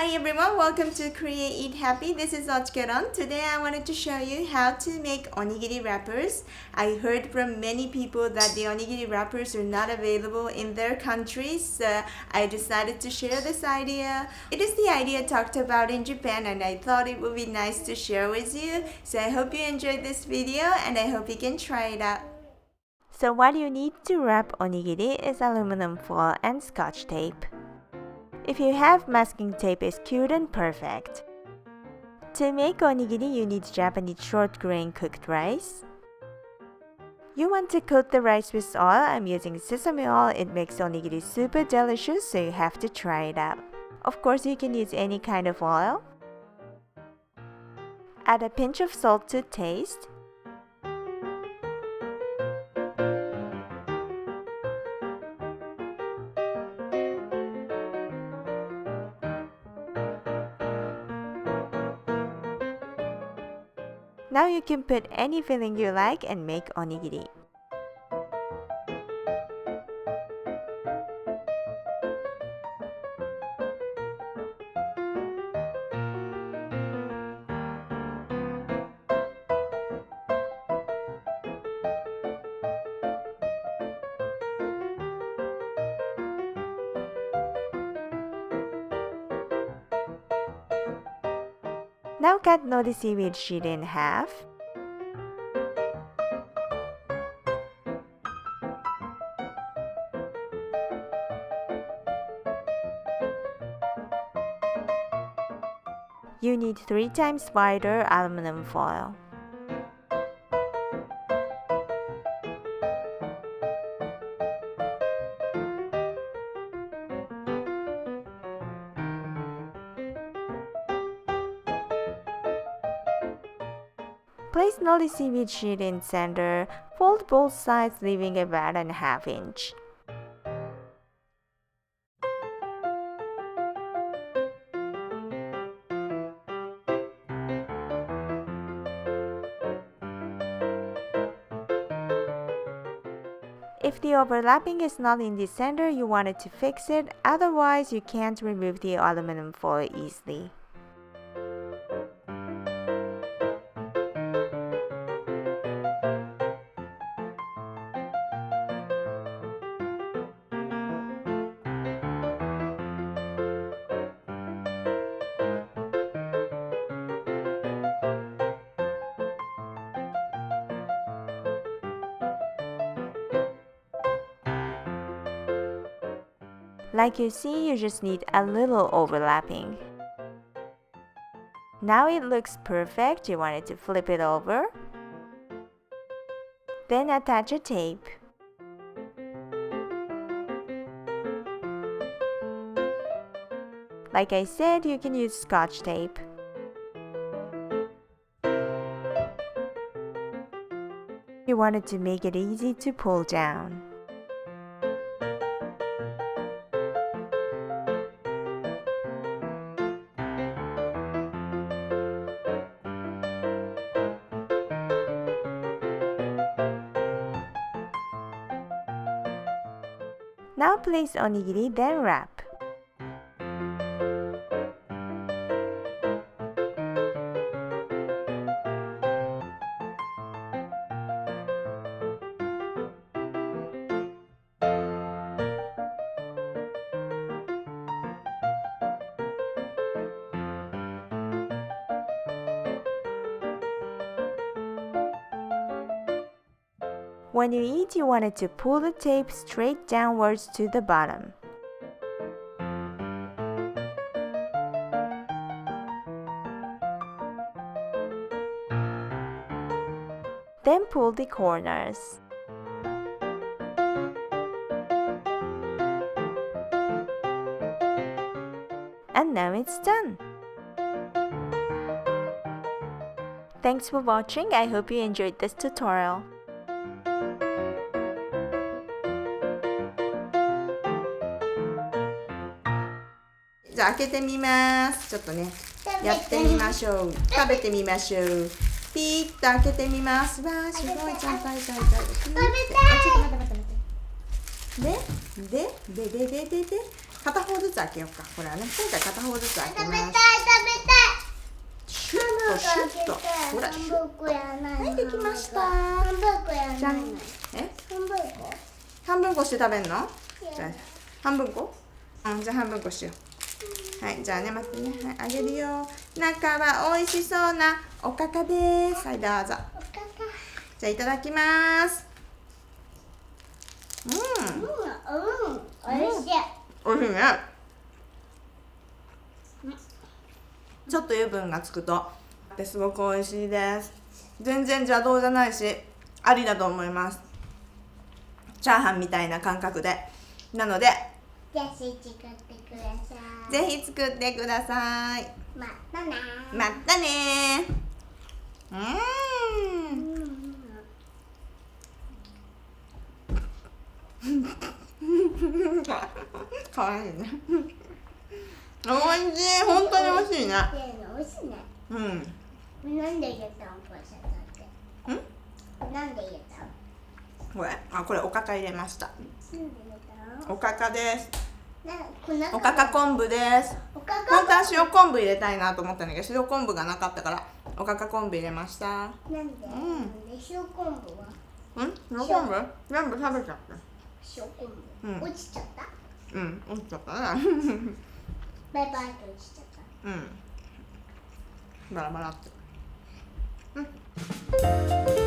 Hi everyone, welcome to Create Eat Happy. This is OCHIKERON. Today I wanted to show you how to make onigiri wrappers. I heard from many people that the onigiri wrappers are not available in their countries, so I decided to share this idea. It is the idea talked about in Japan and I thought it would be nice to share with you. So I hope you enjoyed this video and I hope you can try it out. So what you need to wrap onigiri is aluminum foil and scotch tape. If you have masking tape, it's cute and perfect. To make onigiri, you need Japanese short grain cooked rice. You want to coat the rice with oil. I'm using sesame oil. It makes onigiri super delicious, so you have to try it out. Of course, you can use any kind of oil. Add a pinch of salt to taste. Now you can put any filling you like and make onigiri. Now cut Nori seaweed sheet in half. You need 3 times wider aluminum foil. Place Nori seaweed sheet in center. Fold both sides, leaving about a ½ inch. If the overlapping is not in the center, you wanted to fix it, otherwise you can't remove the aluminum foil easily. Like you see, you just need a little overlapping. Now it looks perfect. You wanted to flip it over. Then attach a tape. Like I said, you can use scotch tape. You wanted to make it easy to pull down. Now place onigiri, then wrap. When you eat, you wanted to pull the tape straight downwards to the bottom. Then pull the corners. And now it's done. Thanks for watching. I hope you enjoyed this tutorial.じゃあ開けてみます。ちょっとね、やってみましょう。食べてみましょう。ピーッと開けてみます。わー、すごいちゃんと開いた。ちょっと待って。で、片方ずつ開けようか。これはね、今回片方ずつ開けます。食べたい。シュッとシュッと。ほら、シュッと。はい、できました。半分こやらないの。半分こ？半分こして食べんの？じゃあ半分こ？じゃあ半分こしよう。はい、じゃあね、待ってね。はい、あげるよ。中は美味しそうなおかかです。はい、どうぞ。おかか。じゃあいただきます。美味しい。おいしいね。ちょっと油分がつくとすごく美味しいです。全然邪道じゃないし、ありだと思います。チャーハンみたいな感覚で。なので、ぜひ作ってください。ぜひ作ってください。またね。またね。かわいいね。おいしい、本当に美味しいね。美味しいね。なんで入れたのこれさだって。なんで入れたの？これおかか入れました。おかかです。おおかか昆布です。本当は塩昆布入れたいなと思ったんだけど、塩昆布がなかったからおかか昆布入れました。なんで塩昆布は？塩昆布全部食べちゃった。塩昆布落ちちゃった？落ちちゃったね。バイバイと落ちちゃった。バラバラって。